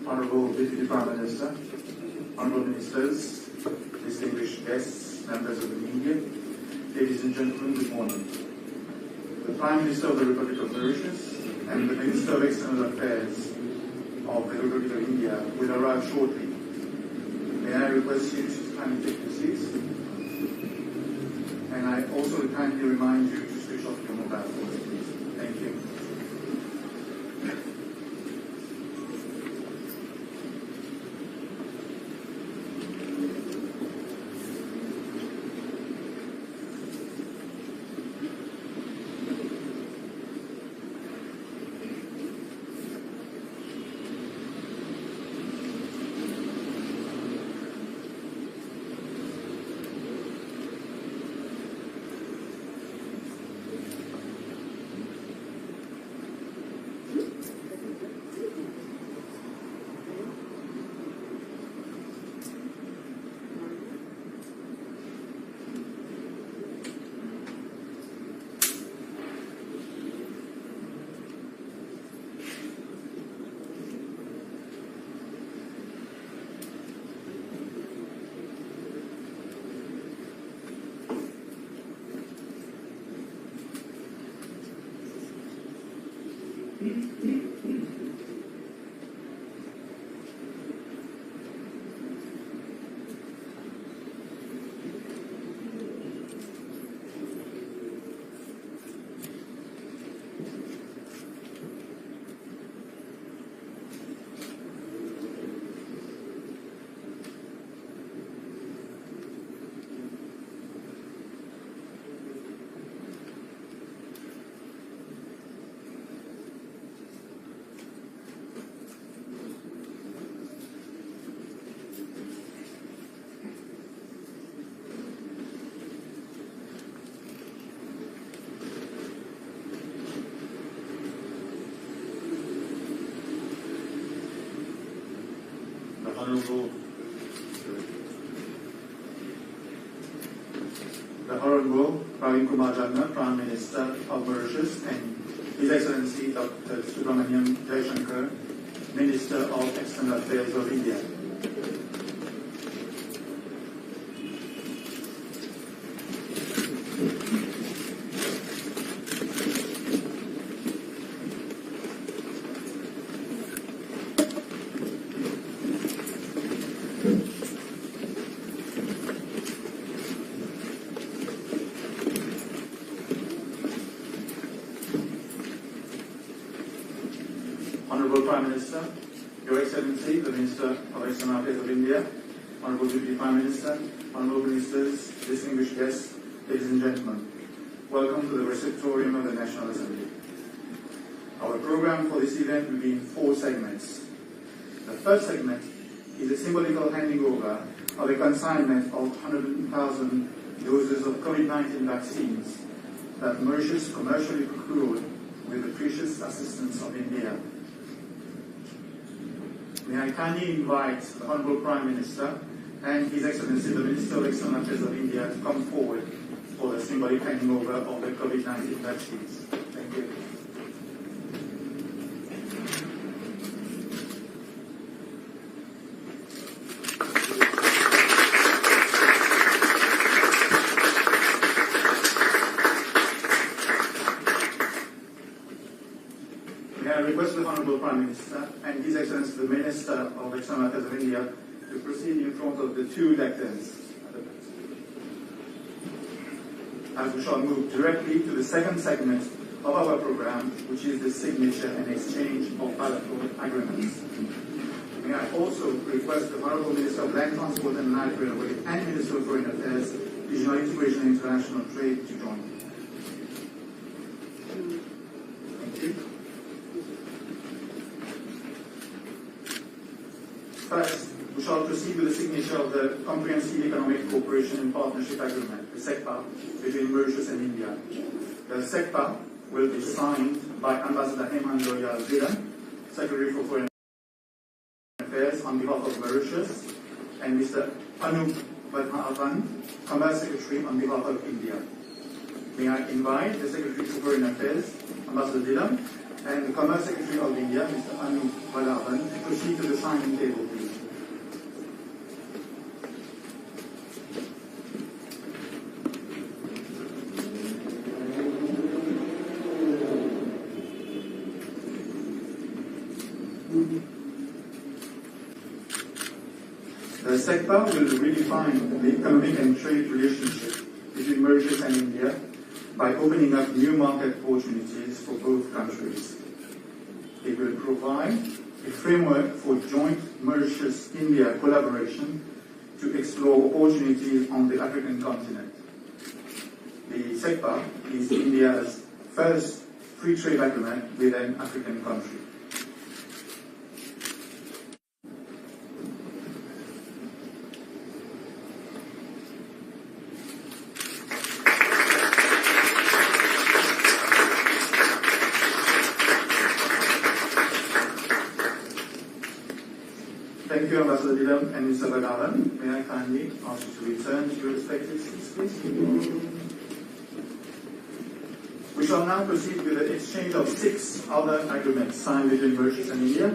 Honorable Deputy Prime Minister, Honorable Ministers, distinguished guests, members of the media, ladies and gentlemen, good morning. The Prime Minister of the Republic of Mauritius and the Minister of External Affairs of the Republic of India will arrive shortly. May I request you to kindly take your seats? And I also kindly remind you to switch off your mobile phones, please. Thank you. The Honorable Pravin Kumar Jagannath, Prime Minister of Mauritius, and His Excellency Dr. Subramaniam Jaishankar, Minister of External Affairs of India. Honorable Prime Minister, Your Excellency, the Minister of External Affairs of India, Honorable Deputy Prime Minister, Honorable Ministers, distinguished guests, ladies and gentlemen, welcome to the receptorium of the National Assembly. Our program for this event will be in 4 segments. The first segment is a symbolical handing over of a consignment of 100,000 doses of COVID-19 vaccines that Mauritius commercially procured with the precious assistance of India. May I kindly invite the Honorable Prime Minister and His Excellency the Minister of External Affairs of India to come forward for the symbolic handing over of the COVID-19 vaccines. Thank you. I request the Honorable Prime Minister and His Excellency the Minister of External Affairs of India to proceed in front of the 2 lecterns, as we shall move directly to the second segment of our program, which is the signature and exchange of bilateral agreements. May I also request the Honorable Minister of Land Transport and Light Railway and Minister of Foreign Affairs, Regional Integration and International Trade to join me. Thank you. First, we shall proceed with the signature of the Comprehensive Economic Cooperation and Partnership Agreement, the SECPA, between Mauritius and India. The SECPA will be signed by Ambassador Zilan, Secretary for Foreign Affairs on behalf of Mauritius, and Mr. Anup Badmavan, Commerce Secretary on behalf of India. May I invite the Secretary for Foreign Affairs, Ambassador Zilan, and the Commerce Secretary of India, Mr. Anup Badmavan, to proceed to the signing table, please. The SECPA will redefine the economic and trade relationship between Mauritius and India by opening up new market opportunities for both countries. It will provide a framework for joint Mauritius-India collaboration to explore opportunities on the African continent. The SECPA is India's first free trade agreement with an African country. Thank you, Ambassador Dilam and Mr. Badavan. May I kindly ask you to return to your respective seats, please? We shall now proceed with the exchange of 6 other agreements signed between Mauritius and India.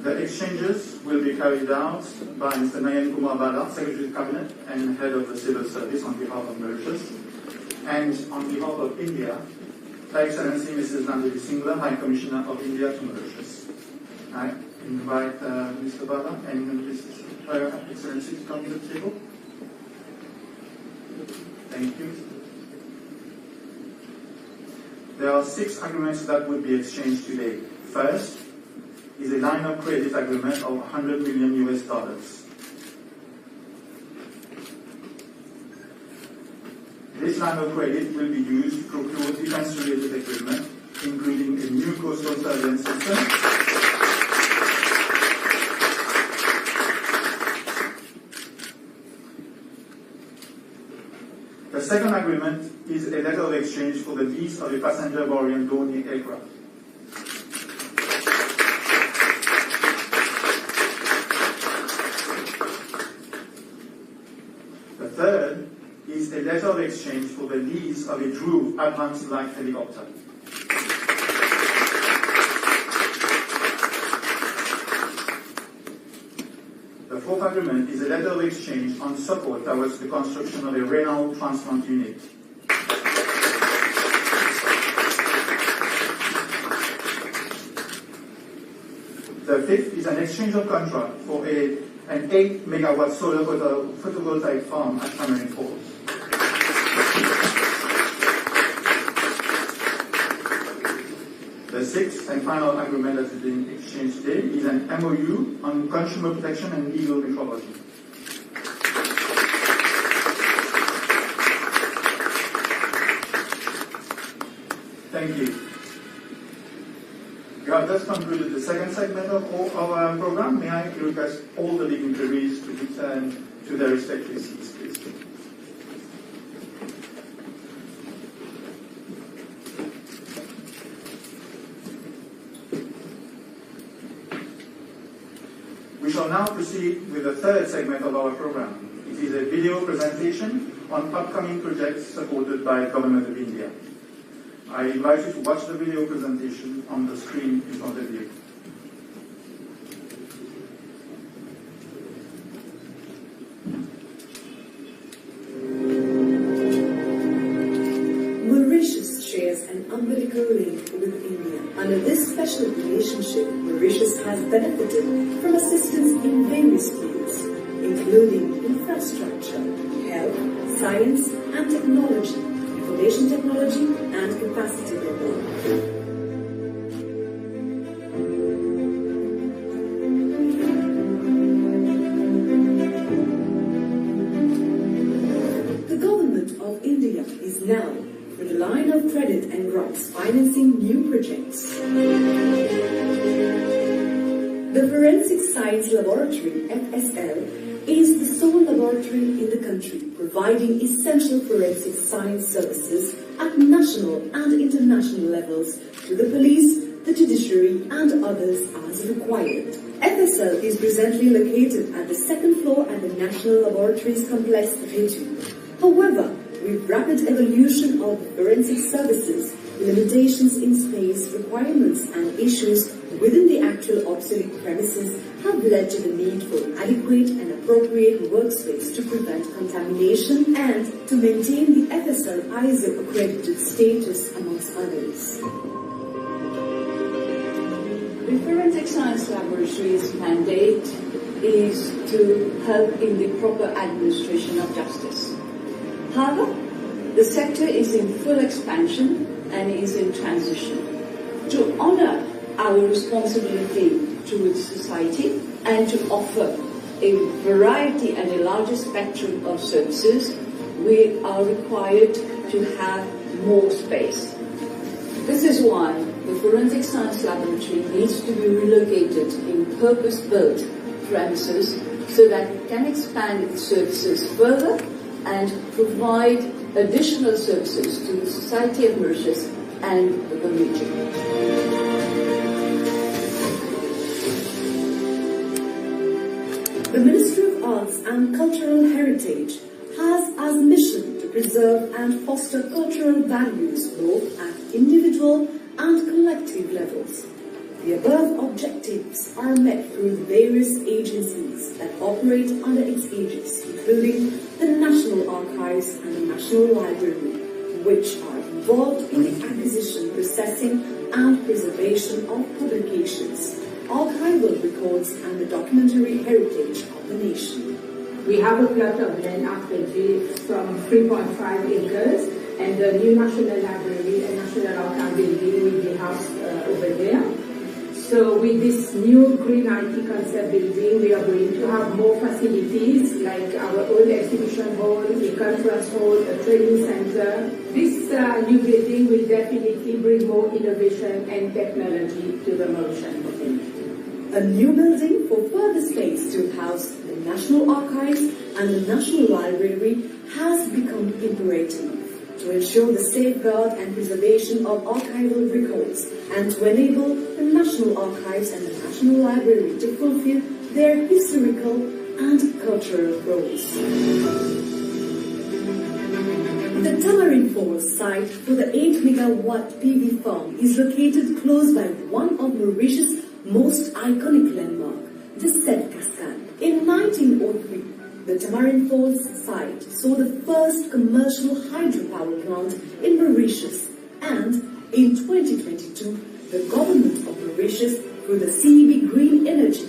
The exchanges will be carried out by Mr. Nayan Kumar Bala, Secretary of Cabinet and Head of the Civil Service on behalf of Mauritius, and on behalf of India, Her Excellency Mrs. Nandini Singla, High Commissioner of India to Mauritius. I invite Mr. Bala and Her Excellency to come to the table. Thank you. There are 6 agreements that would be exchanged today. First is a line of credit agreement of $100 million US. This line of credit will be used to procure defense-related equipment, including a new coastal surveillance system, The second agreement is a letter of exchange for the lease of a passenger-borne Dornier aircraft. The third is a letter of exchange for the lease of a Drew advanced light helicopter. The fourth agreement is a letter of exchange on support towards the construction of a renal transplant unit. The fifth is an exchange of contract for an 8 megawatt solar photovoltaic farm at Cameron Falls. The sixth and final agreement that is being exchanged today is an MOU on consumer protection and legal metrology. Thank you. We have just concluded the second segment of our program. May I request all the dignitaries to return to their respective seats, please. We shall now proceed with the third segment of our program. It is a video presentation on upcoming projects supported by the Government of India. I invite you to watch the video presentation on the screen in front of you. Mauritius shares an umbilical link with India. Under this special relationship, Mauritius has benefited from assistance in various fields, including infrastructure, health, science and technology, information technology and capacity building. The government of India is now, with a line of credit and grants, financing new projects. The The Forensic Science Laboratory, FSL, is the sole laboratory in the country providing essential forensic science services at national and international levels to the police, the judiciary and others as required. FSL is presently located at the second floor at the National Laboratories Complex, Mauritius. However, with rapid evolution of forensic services, limitations in space, requirements and issues within the actual obsolete premises have led to the need for adequate and appropriate workspace to prevent contamination and to maintain the FSL ISO accredited status amongst others. The Forensic Science Laboratory's mandate is to help in the proper administration of justice. However, the sector is in full expansion and is in transition. To honor our responsibility towards society and to offer a variety and a larger spectrum of services, we are required to have more space. This is why the Forensic Science Laboratory needs to be relocated in purpose-built premises so that it can expand its services further and provide additional services to the society of Mauritius and the region. The Ministry of Arts and Cultural Heritage has as mission to preserve and foster cultural values both at individual and collective levels. The above objectives are met through the various agencies that operate under its aegis, including the National Archives and the National Library, which are involved in the acquisition, processing and preservation of publications, archival records and the documentary heritage of the nation. We have a plot of land after from 3.5 acres, and the new National Library and National Archive building will be housed over there. So with this new green IT concept building, we are going to have more facilities like our old exhibition hall, a conference hall, a training center. This new building will definitely bring more innovation and technology to the Mauritian community. A new building for further space to house the National Archives and the National Library has become imperative to ensure the safeguard and preservation of archival records and to enable the National Archives and the National Library to fulfill their historical and cultural roles. The Tamarind Falls site for the 8-megawatt PV farm is located close by one of Mauritius' most iconic landmark, the Sed Cascade. In 1903, the Tamarind Falls site saw the first commercial hydropower plant in Mauritius, and in 2022, the government of Mauritius, through the CEB Green Energy,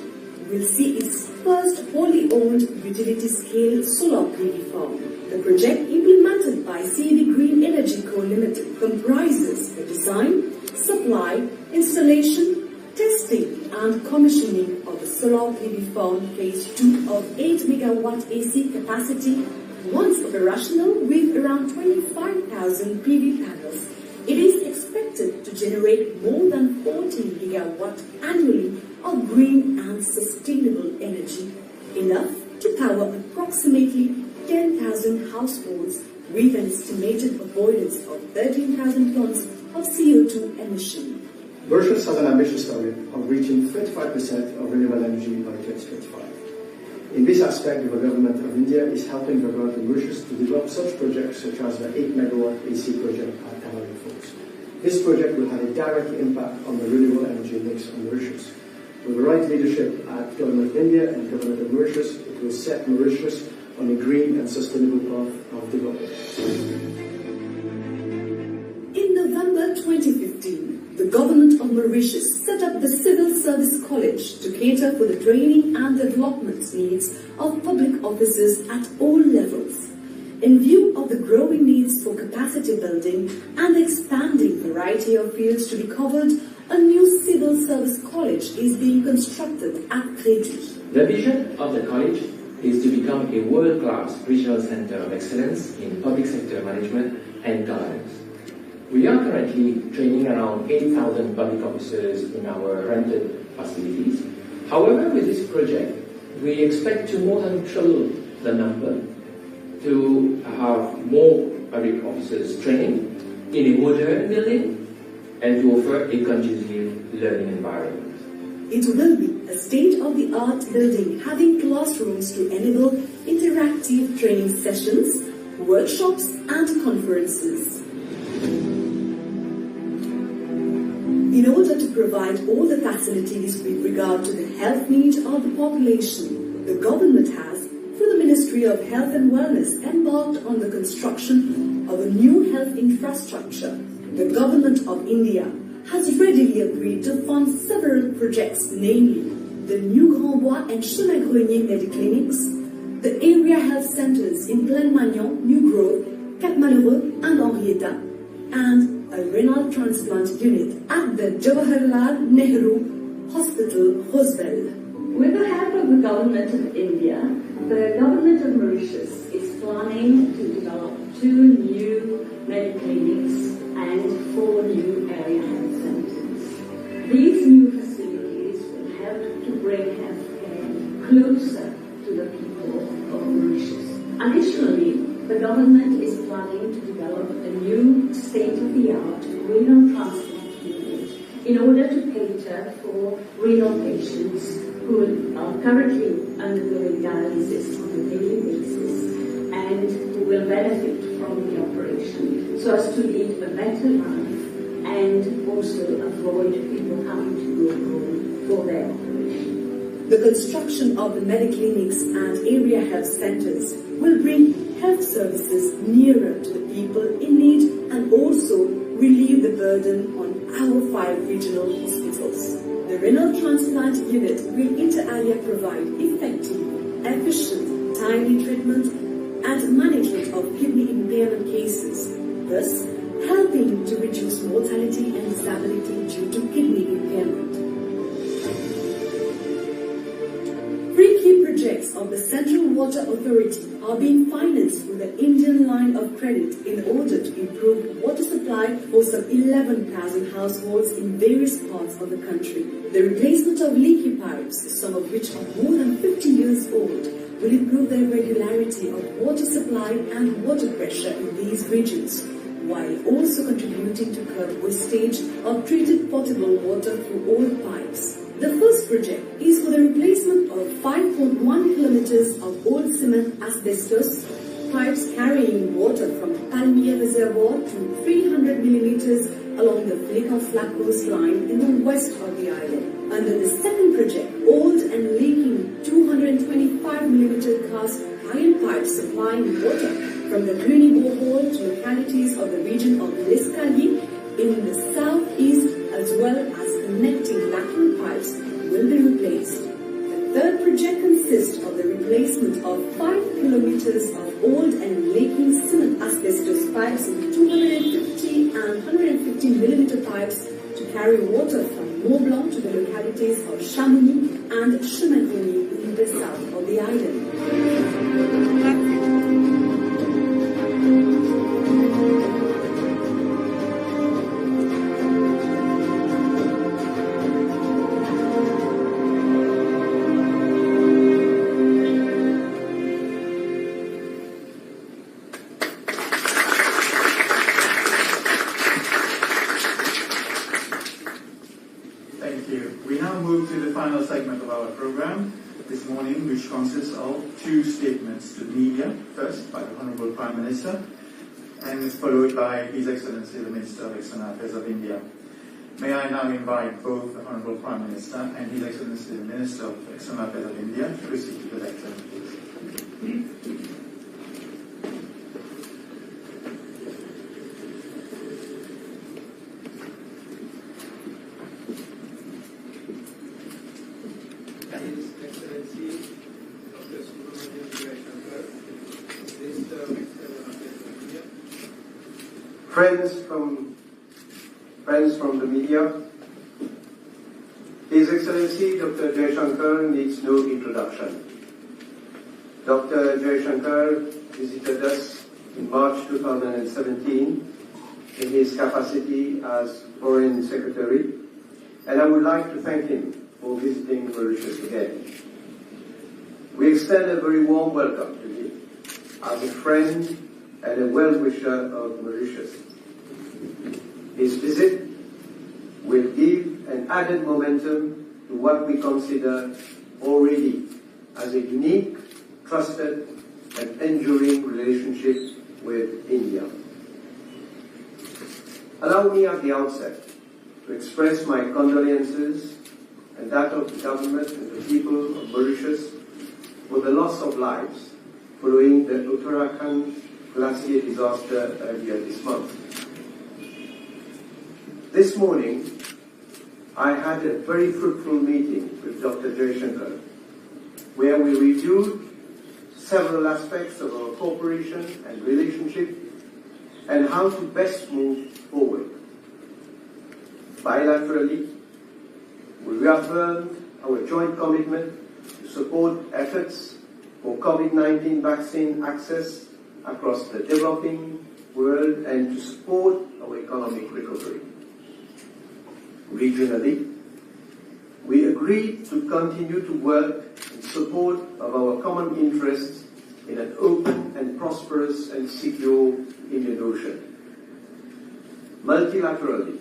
will see its first wholly owned utility-scale solar PV farm. The project implemented by CEB Green Energy Co. Limited comprises the design, supply, installation, testing and commissioning of the solar PV farm phase 2 of 8-megawatt AC capacity, once operational with around 25,000 PV panels. It is expected to generate more than 14 gigawatt annually of green and sustainable energy, enough to power approximately 10,000 households with an estimated avoidance of 13,000 tons of CO2 emission. Mauritius has an ambitious target of reaching 35% of renewable energy by 2025. In this aspect, the government of India is helping the government of Mauritius to develop such projects such as the 8-megawatt AC project at Tamarind Falls. This project will have a direct impact on the renewable energy mix on Mauritius. With the right leadership at Government of India and Government of Mauritius, it will set Mauritius on a green and sustainable path of development. In November 2015, the government of Mauritius set up the Civil Service College to cater for the training and development needs of public officers at all levels. In view of the growing needs for capacity building and the expanding variety of fields to be covered, a new Civil Service College is being constructed at Crédit. The vision of the college is to become a world-class regional center of excellence in public sector management and governance. We are currently training around 8,000 public officers in our rented facilities, However, with this project, we expect to more than triple the number, to have more public officers training in a modern building, and to offer a conducive learning environment. It will be a state-of-the-art building having classrooms to enable interactive training sessions, workshops and conferences. In order to provide all the facilities with regard to the health needs of the population, the government has, through the Ministry of Health and Wellness, embarked on the construction of a new health infrastructure. The Government of India has readily agreed to fund several projects, namely the new Grand Bois and Chemin Grenier Mediclinics, the area health centers in Plaine Magnon, New Grove, Cap Malheureux and Henrietta, and a renal transplant unit at the Jawaharlal Nehru Hospital, Roswell. With the help of the Government of India, the Government of Mauritius is planning to develop 2 new mediclinics and 4 new area health centers. These new facilities will help to bring healthcare closer to the people of Mauritius. Additionally, the government is planning to develop a new state-of-the-art renal transplant unit in order to cater for renal patients who are currently undergoing dialysis on a daily basis and who will benefit from the operation so as to lead a better life and also avoid people having to go home for their operation. The construction of the mediclinics and area health centers will bring health services nearer to the people in need and also relieve the burden on our 5 regional hospitals. The renal transplant unit will inter alia provide effective, efficient, timely treatment and management of kidney impairment cases, thus helping to reduce mortality and disability due to kidney impairment. 3 key projects of the Central Water Authority are being financed through the Indian line of credit in order to improve water supply for some 11,000 households in various parts of the country. The replacement of leaky pipes, some of which are more than 50 years old, will improve the regularity of water supply and water pressure in these regions, while also contributing to curb wastage of treated potable water through old pipes. The first project is for the replacement of 5.1 kilometers of old cement asbestos pipes carrying water from Palmier Reservoir to 300 millimeters along the Fleck coastline in the west of the island. Under the second project, old and leaking 225 millimeter cast iron pipes supplying water from the Cluny borehole to localities of the region of L'Escalier in the southeast, as well as connecting lateral pipes, will be replaced. The third project consists of the replacement of 5 kilometers of old and leaking cement asbestos pipes in 250 and 150 millimeter pipes to carry water from Mont Blanc to the localities of Chamonix and Chemin Grenier in the south of the island. Thank you. We now move to the final segment of our program this morning, which consists of 2 statements to the media, first by the Honourable Prime Minister, and followed by His Excellency the Minister of External Affairs of India. May I now invite both the Honourable Prime Minister and His Excellency the Minister of External Affairs of India to proceed to the lecture, please. Friends from the media, His Excellency Dr. Jaishankar needs no introduction. Dr. Jaishankar visited us in March 2017 in his capacity as Foreign Secretary, and I would like to thank him for visiting Mauritius again. We extend a very warm welcome to you as a friend and a well-wisher of Mauritius. His visit will give an added momentum to what we consider already as a unique, trusted, and enduring relationship with India. Allow me at the outset to express my condolences and that of the government and the people of Mauritius for the loss of lives following the Uttarakhand glacier disaster earlier this month. This morning, I had a very fruitful meeting with Dr. Jaishankar, where we reviewed several aspects of our cooperation and relationship and how to best move forward. Bilaterally, we reaffirmed our joint commitment to support efforts for COVID-19 vaccine access across the developing world and to support our economic recovery. Regionally, we agreed to continue to work in support of our common interests in an open and prosperous and secure Indian Ocean. Multilaterally,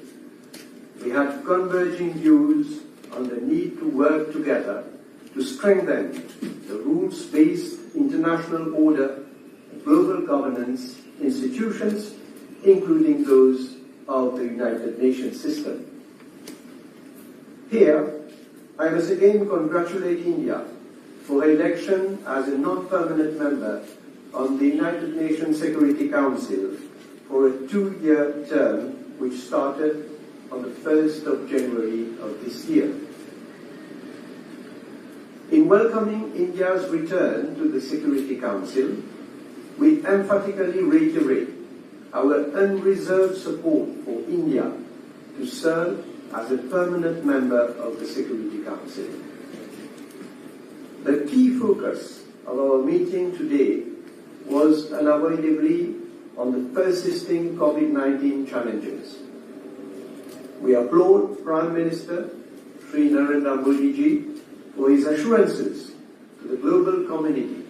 we had converging views on the need to work together to strengthen the rules-based international order and global governance institutions, including those of the United Nations system. Here, I must again congratulate India for her election as a non-permanent member on the United Nations Security Council for a 2-year term which started on the 1st of January of this year. In welcoming India's return to the Security Council, we emphatically reiterate our unreserved support for India to serve as a permanent member of the Security Council. The key focus of our meeting today was unavoidably on the persisting COVID-19 challenges. We applaud Prime Minister Sri Narendra Modi ji for his assurances to the global community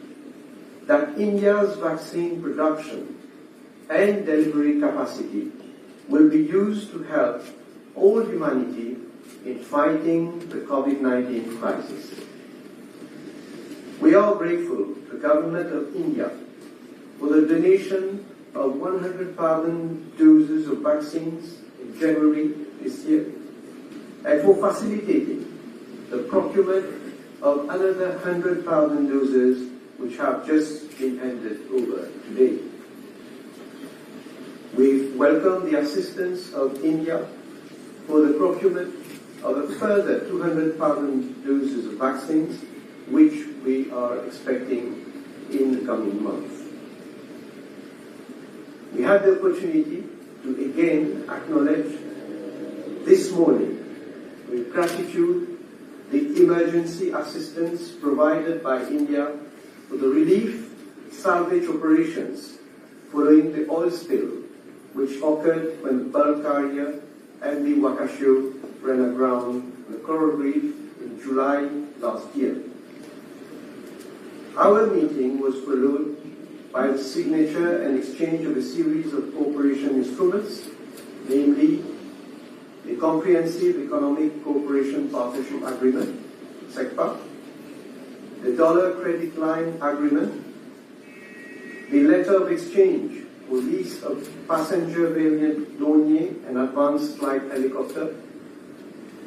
that India's vaccine production and delivery capacity will be used to help all humanity in fighting the COVID-19 crisis. We are grateful to the Government of India for the donation of 100,000 doses of vaccines in January this year and for facilitating the procurement of another 100,000 doses which have just been handed over today. We welcome the assistance of India for the procurement of a further 200,000 doses of vaccines, which we are expecting in the coming months. We had the opportunity to again acknowledge this morning with gratitude the emergency assistance provided by India for the relief salvage operations following the oil spill which occurred when the bulk carrier MV Wakashio ran aground on the coral reef in July last year. Our meeting was followed by the signature and exchange of a series of cooperation instruments, namely the Comprehensive Economic Cooperation Partnership Agreement, SECPA, the Dollar Credit Line Agreement, the Letter of Exchange for lease of passenger variant Dornier and advanced flight helicopter,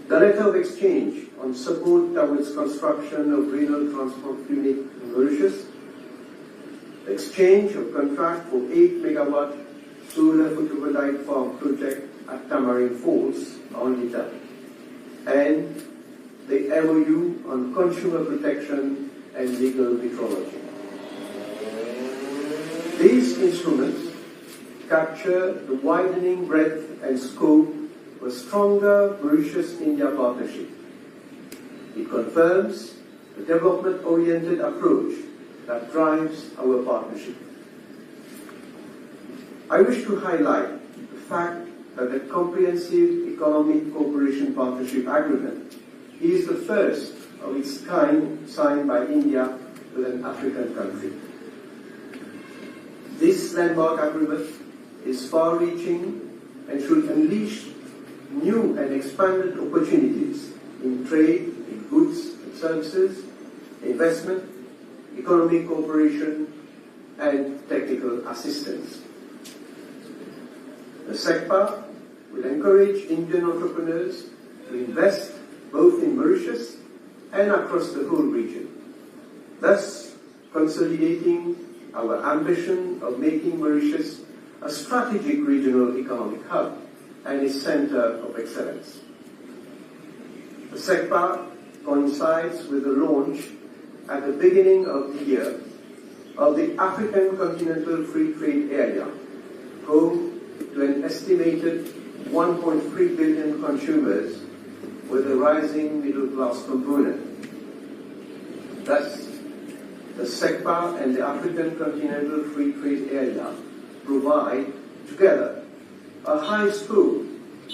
the Letter of Exchange on support towards construction of renal transport unit in Mauritius, the exchange of contract for 8 megawatt solar photovoltaic farm project at Tamarind Falls, Onlita, and the MOU on consumer protection and legal metrology. These instruments capture the widening breadth and scope of a stronger Mauritius-India partnership. It confirms the development-oriented approach that drives our partnership. I wish to highlight the fact that the Comprehensive Economic Cooperation Partnership Agreement is is the first of its kind signed by India with an African country. This landmark agreement is far-reaching and should unleash new and expanded opportunities in trade, in goods and services, investment, economic cooperation, and technical assistance. The SECPA will encourage Indian entrepreneurs to invest both in Mauritius and across the whole region, thus consolidating our ambition of making Mauritius a strategic regional economic hub and a center of excellence. The SECPA coincides with the launch at the beginning of the year of the African Continental Free Trade Area, home to an estimated 1.3 billion consumers with a rising middle-class component. Thus, the SECPA and the African Continental Free Trade Area provide together a high scope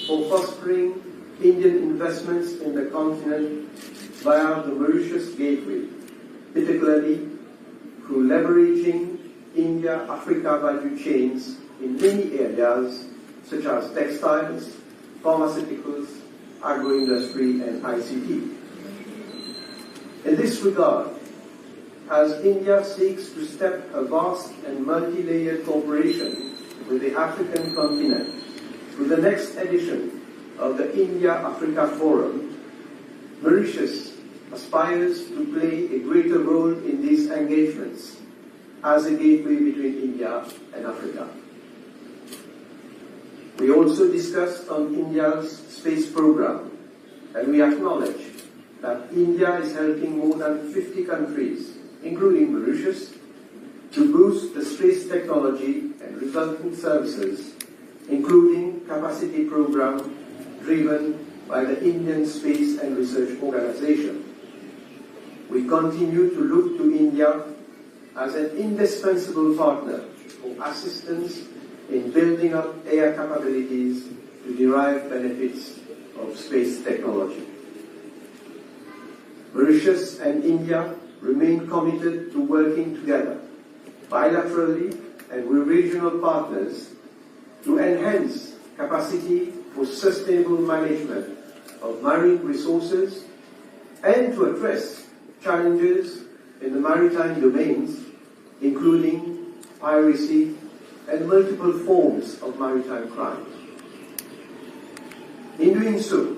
for fostering Indian investments in the continent via the Mauritius Gateway, particularly through leveraging India-Africa value chains in many areas such as textiles, pharmaceuticals, agro-industry and ICT. In this regard, as India seeks to step a vast and multi-layered cooperation with the African continent through the next edition of the India-Africa Forum, Mauritius aspires to play a greater role in these engagements as a gateway between India and Africa. We also discussed on India's space program, and we acknowledge that India is helping more than 50 countries, including Mauritius, to boost the space technology and resultant services, including capacity program driven by the Indian Space and Research Organization. We continue to look to India as an indispensable partner for assistance in building up air capabilities to derive benefits of space technology. Mauritius and India remain committed to working together bilaterally and with regional partners to enhance capacity for sustainable management of marine resources and to address challenges in the maritime domains, including piracy and multiple forms of maritime crime. In doing so,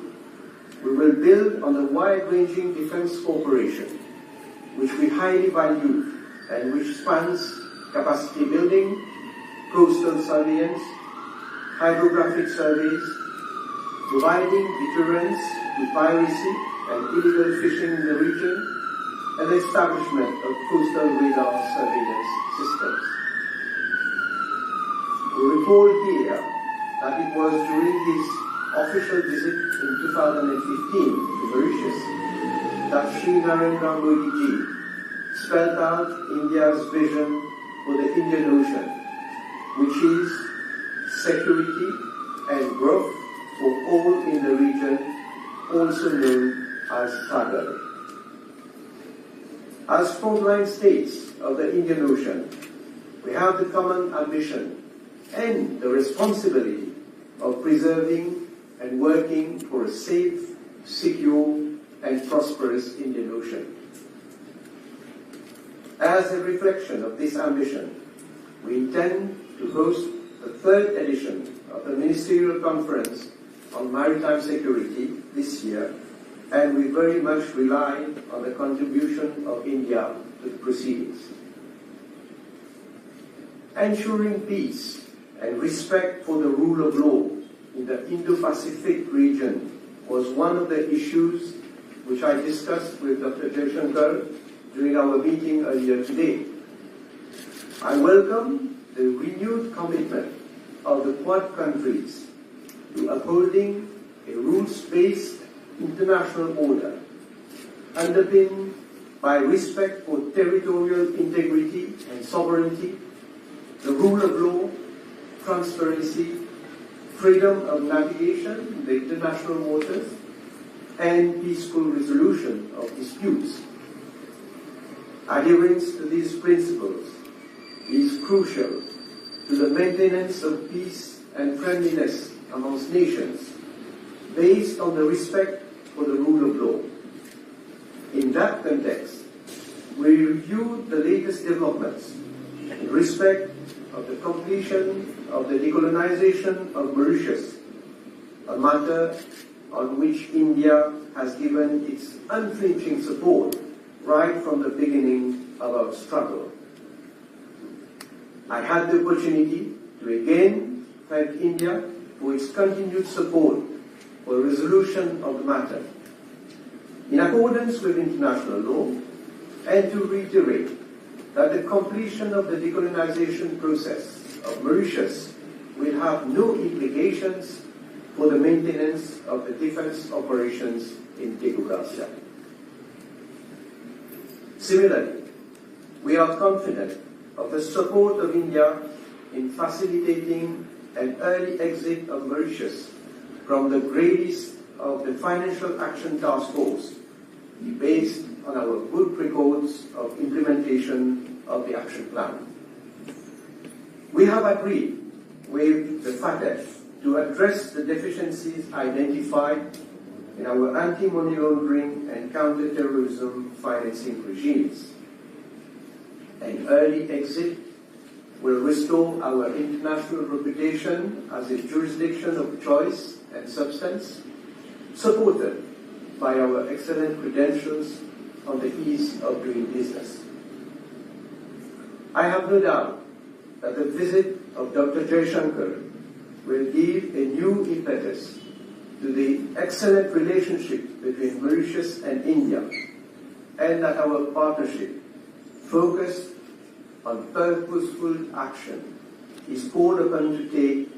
we will build on the wide-ranging defense cooperation, which we highly value and which spans capacity building, coastal surveillance, hydrographic surveys, providing deterrence to piracy and illegal fishing in the region, and the establishment of coastal radar surveillance systems. We recall here that it was during this official visit in 2015 to Mauritius that Sri Narendra Modi ji spelled out India's vision for the Indian Ocean, which is security and growth for all in the region, also known as Sagar. As frontline states of the Indian Ocean, we have the common ambition and the responsibility of preserving and working for a safe, secure, and prosperous Indian Ocean. As a reflection of this ambition, we intend to host the third edition of the Ministerial Conference on Maritime Security this year, and we very much rely on the contribution of India to the proceedings. Ensuring peace and respect for the rule of law in the Indo-Pacific region was one of the issues which I discussed with Dr. Jaishankar during our meeting earlier today. I welcome the renewed commitment of the Quad countries to upholding a rules-based international order underpinned by respect for territorial integrity and sovereignty, the rule of law, transparency, freedom of navigation in the international waters, and peaceful resolution of disputes. Adherence to these principles is crucial to the maintenance of peace and friendliness amongst nations, based on the respect for the rule of law. In that context, we reviewed the latest developments in respect of the completion of the decolonization of Mauritius, a matter on which India has given its unflinching support right from the beginning of our struggle. I had the opportunity to again thank India for its continued support for resolution of the matter, in accordance with international law, and to reiterate that the completion of the decolonization process of Mauritius will have no implications for the maintenance of the defense operations in Tego Garcia. Similarly, we are confident of the support of India in facilitating an early exit of Mauritius from the grey list of the Financial Action Task Force, based on our good records of implementation of the action plan. We have agreed with the FATF to address the deficiencies identified in our anti-money laundering and counter-terrorism financing regimes. An early exit will restore our international reputation as a jurisdiction of choice and substance, supported by our excellent credentials on the ease of doing business. I have no doubt that the visit of Dr. Jaishankar will give a new impetus to the excellent relationship between Mauritius and India, and that our partnership, focused on purposeful action, is called upon to take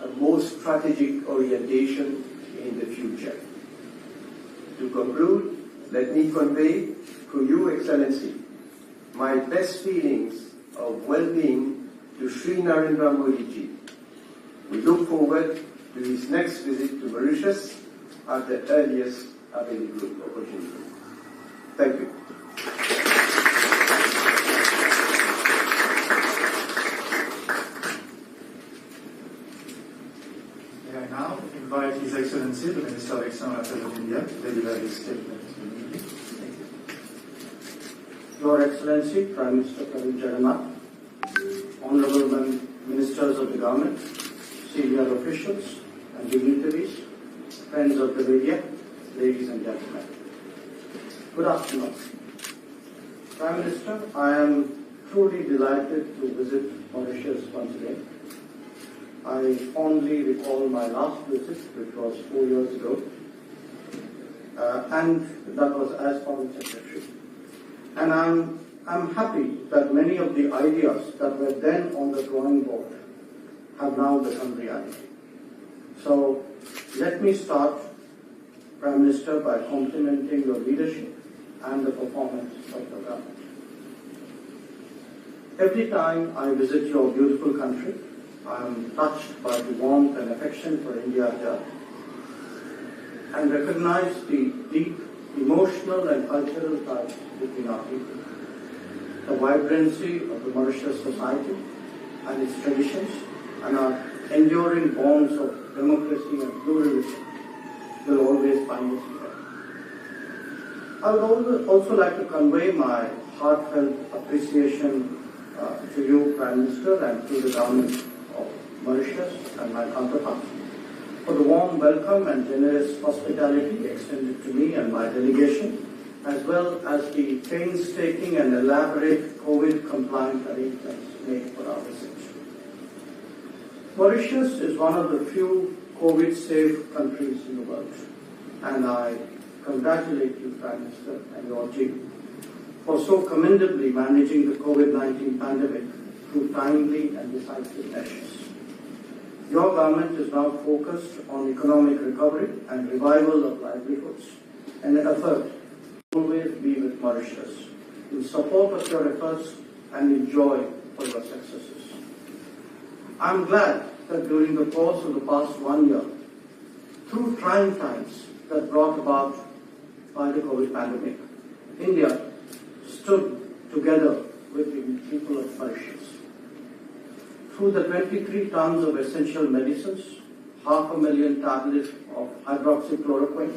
a more strategic orientation in the future. To conclude, let me convey to Your Excellency my best feelings of well-being to Sri Narendra Modi ji. We look forward to his next visit to Mauritius at the earliest available opportunity. Thank you. May I now invite His Excellency, the Minister of External Affairs of India, to deliver his statement. Your Excellency, Prime Minister Pravin Jagannath, Honorable Ministers of the Government, senior officials and dignitaries, friends of the media, ladies and gentlemen. Good afternoon. Prime Minister, I am truly delighted to visit Mauritius once again. I fondly recall my last visit, which was 4 years ago, and that was as Foreign Secretary. And I'm happy that many of the ideas that were then on the drawing board have now become reality. So let me start, Prime Minister, by complimenting your leadership and the performance of the government. Every time I visit your beautiful country, I am touched by the warmth and affection for India here, and recognize the deep emotional and cultural ties between our people, the vibrancy of the Mauritius society and its traditions, and our enduring bonds of democracy and pluralism will always find us here. I would also like to convey my heartfelt appreciation to you, Prime Minister, and to the government of Mauritius and my counterparts for the warm welcome and generous hospitality extended to me and my delegation, as well as the painstaking and elaborate COVID-compliant arrangements made for our visit. Mauritius is one of the few COVID-safe countries in the world, and I congratulate you, Prime Minister, and your team for so commendably managing the COVID-19 pandemic through timely and decisive measures. Your government is now focused on economic recovery and revival of livelihoods, and an effort to always be with Mauritius in support of your efforts and in joy for your successes. I am glad that during the course of the past 1 year, through trying times that brought about by the COVID pandemic, India stood together with the people of Mauritius. Through the 23 tons of essential medicines, 500,000 tablets of hydroxychloroquine,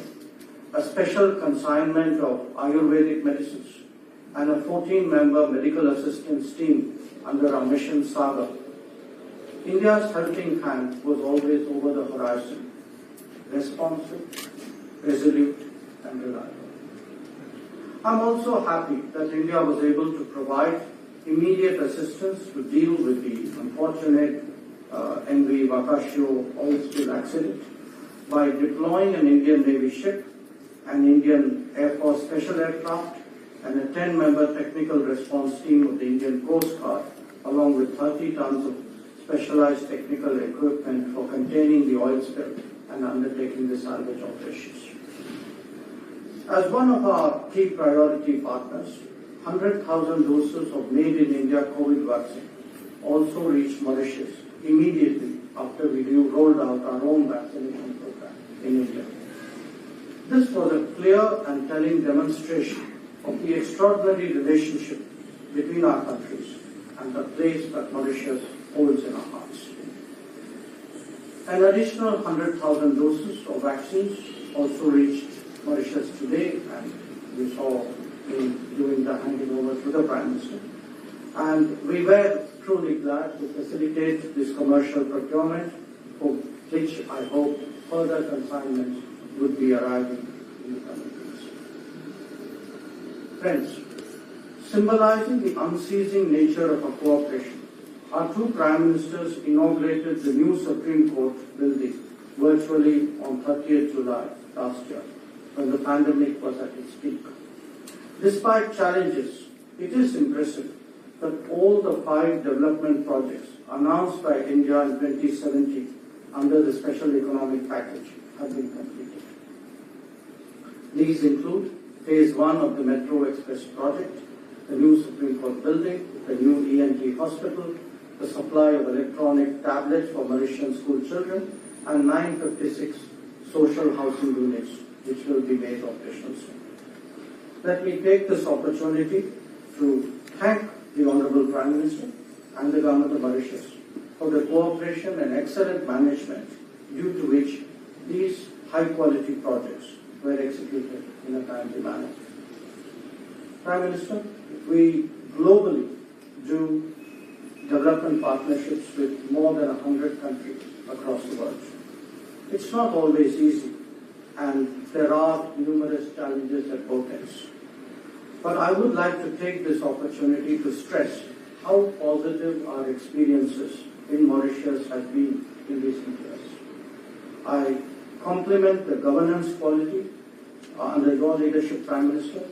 a special consignment of Ayurvedic medicines, and a 14-member medical assistance team under our mission Saga, India's helping hand was always over the horizon, responsive, resolute, and reliable. I'm also happy that India was able to provide immediate assistance to deal with the unfortunate MV Vakashio oil spill accident by deploying an Indian Navy ship, an Indian Air Force special aircraft, and a 10-member technical response team of the Indian Coast Guard, along with 30 tons of specialized technical equipment for containing the oil spill and undertaking the salvage operations. As one of our key priority partners, 100,000 doses of made-in-India COVID vaccine also reached Mauritius immediately after we rolled out our own vaccination program in India. This was a clear and telling demonstration of the extraordinary relationship between our countries and the place that Mauritius holds in our hearts. An additional 100,000 doses of vaccines also reached Mauritius today, and we saw doing the handing over to the Prime Minister. And we were truly glad to facilitate this commercial procurement, for which I hope further consignments would be arriving in the coming weeks. Friends, symbolizing the unceasing nature of our cooperation, our two Prime Ministers inaugurated the new Supreme Court building virtually on 30th July last year, when the pandemic was at its peak. Despite challenges, it is impressive that all the 5 development projects announced by India in 2017 under the Special Economic Package have been completed. These include Phase 1 of the Metro Express project, the new Supreme Court building, the new ENT hospital, the supply of electronic tablets for Mauritian school children, and 956 social housing units which will be made operational soon. Let me take this opportunity to thank the Honourable Prime Minister and the Government of Mauritius for the cooperation and excellent management due to which these high-quality projects were executed in a timely manner. Prime Minister, we globally do development partnerships with more than 100 countries across the world. It's not always easy, and there are numerous challenges at both ends. But I would like to take this opportunity to stress how positive our experiences in Mauritius have been in recent years. I compliment the governance quality under your leadership, Prime Minister,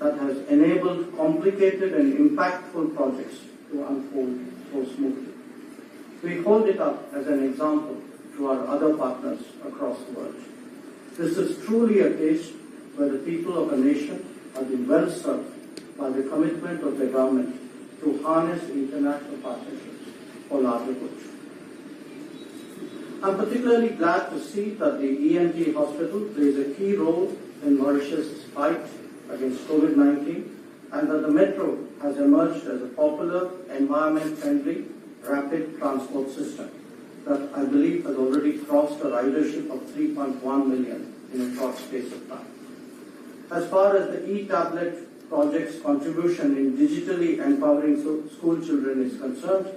that has enabled complicated and impactful projects to unfold so smoothly. We hold it up as an example to our other partners across the world. This is truly a case where the people of a nation have been well served by the commitment of the government to harness international partnerships for larger good. I'm particularly glad to see that the ENT hospital plays a key role in Mauritius' fight against COVID-19, and that the metro has emerged as a popular, environment-friendly, rapid transport system that I believe has already crossed a ridership of 3.1 million in a short space of time. As far as the e-tablet project's contribution in digitally empowering school children is concerned,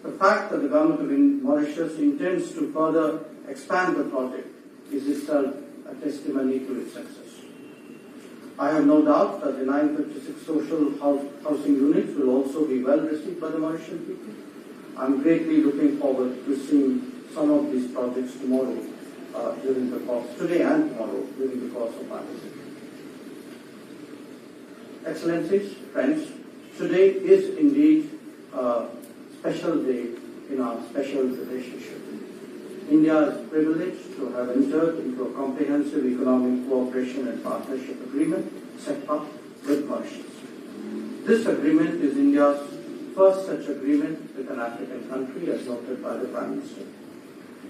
the fact that the government of Mauritius intends to further expand the project is itself a testimony to its success. I have no doubt that the 956 social housing units will also be well received by the Mauritian people. I'm greatly looking forward to seeing some of these projects tomorrow today and tomorrow during the course of my visit. Excellencies, friends, today is indeed a special day in our special relationship. India is privileged to have entered into a comprehensive economic cooperation and partnership agreement, CEPA, with Mauritius. This agreement is India's first such agreement with an African country, as noted by the Prime Minister.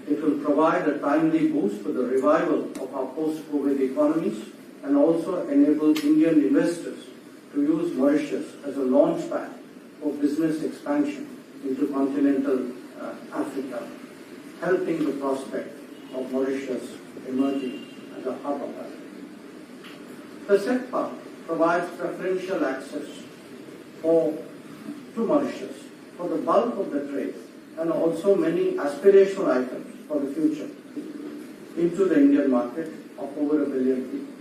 It will provide a timely boost for the revival of our post-COVID economies and also enable Indian investors to use Mauritius as a launchpad for business expansion into continental Africa, helping the prospect of Mauritius emerging as a hub of Africa. The SECPA provides preferential access to Mauritius for the bulk of the trade and also many aspirational items for the future into the Indian market of over 1 billion people.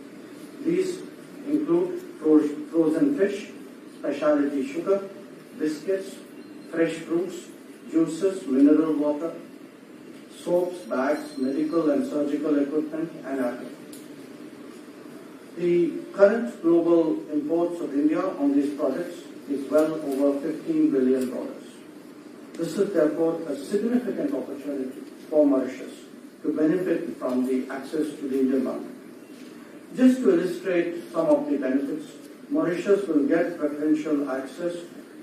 These include frozen fish, specialty sugar, biscuits, fresh fruits, juices, mineral water, soaps, bags, medical and surgical equipment, and apparel. The current global imports of India on these products is well over $15 billion. This is therefore a significant opportunity for Mauritius to benefit from the access to the Indian market. Just to illustrate some of the benefits, Mauritius will get preferential access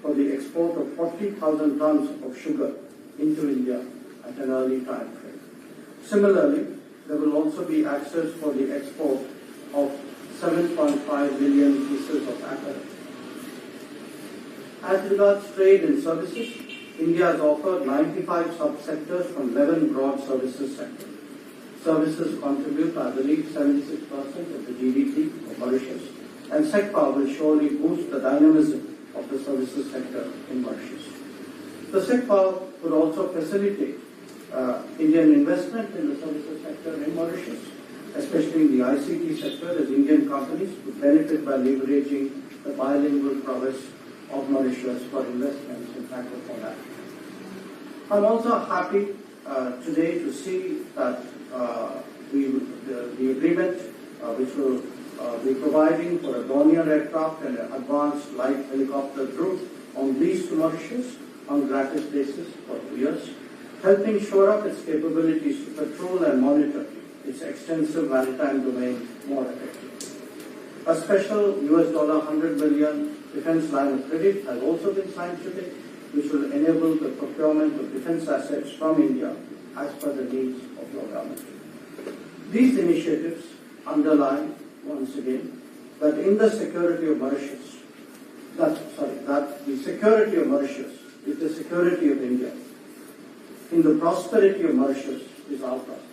for the export of 40,000 tons of sugar into India at an early time frame. Similarly, there will also be access for the export of 7.5 million pieces of apparel. As regards trade and services, India has offered 95 subsectors from 11 broad services sectors. Services contribute, I believe, 76% of the GDP of Mauritius, and SECPA will surely boost the dynamism of the services sector in Mauritius. The SECPA would also facilitate Indian investment in the services sector in Mauritius, especially in the ICT sector, as Indian companies would benefit by leveraging the bilingual prowess of Mauritius for investments in Francophone Africa. I'm also happy today to see that the agreement which will be providing for a Dornier aircraft and an advanced light helicopter group on lease to Mauritius on gratis basis for 2 years, helping shore up its capabilities to patrol and monitor its extensive maritime domain more effectively. A special $100 million defense line of credit has also been signed today, which will enable the procurement of defense assets from India as per the needs of your government. These initiatives underline, once again, that in the security of Mauritius, that the security of Mauritius is the security of India. In the prosperity of Mauritius is our prosperity.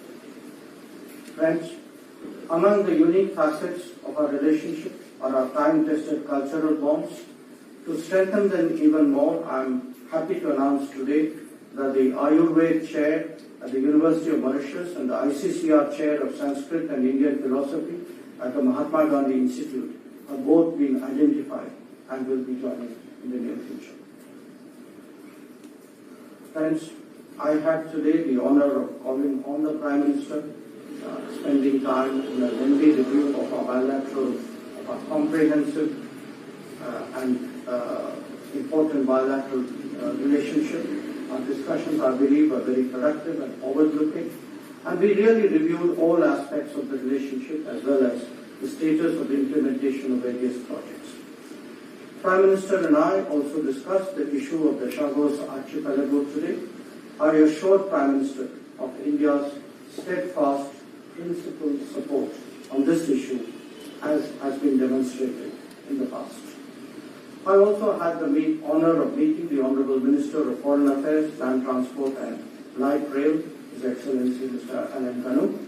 Friends, among the unique facets of our relationship are our time-tested cultural bonds. To strengthen them even more, I am happy to announce today that the Ayurveda Chair at the University of Mauritius and the ICCR Chair of Sanskrit and Indian Philosophy at the Mahatma Gandhi Institute have both been identified and will be joining in the near future. Friends, I had today the honor of calling on the Prime Minister, spending time in a lengthy review of our comprehensive and important bilateral relationship. Our discussions, I believe, are very productive and forward-looking, and we really reviewed all aspects of the relationship as well as the status of implementation of various projects. Prime Minister and I also discussed the issue of the Chagos Archipelago today. I assured Prime Minister of India's steadfast principled support on this issue as has been demonstrated in the past. I also had the honor of meeting the Honourable Minister of Foreign Affairs, Land Transport and Light Rail, His Excellency Mr. Alain Kanu.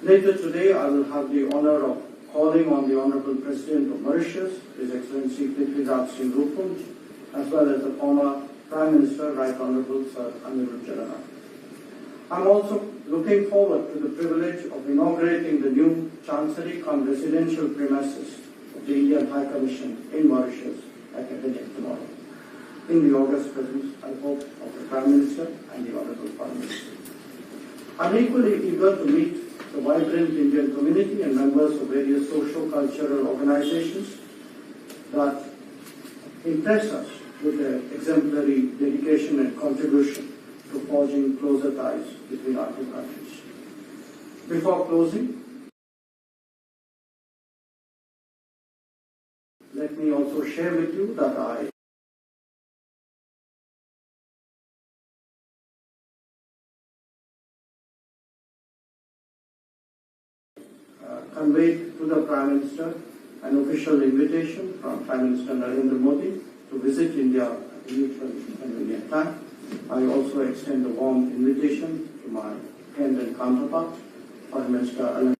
Later today, I will have the honor of calling on the Honourable President of Mauritius, His Excellency Prithviraj Singh Rupund, as well as the former Prime Minister, Right Honourable Sir Anirudh Jalana. I'm also looking forward to the privilege of inaugurating the new Chancery cum residential premises of the Indian High Commission in Mauritius at Academic tomorrow. In the August presence, I hope, of the Prime Minister and the Honourable Prime Minister. I'm equally eager to meet the vibrant Indian community and members of various social-cultural organizations that impress us with their exemplary dedication and contribution to forging closer ties between our two countries. Before closing, let me also share with you that I conveyed to the Prime Minister an official invitation from Prime Minister Narendra Modi to visit India at a mutual convenient time. I also extend a warm invitation to my friend and counterpart, Prime Minister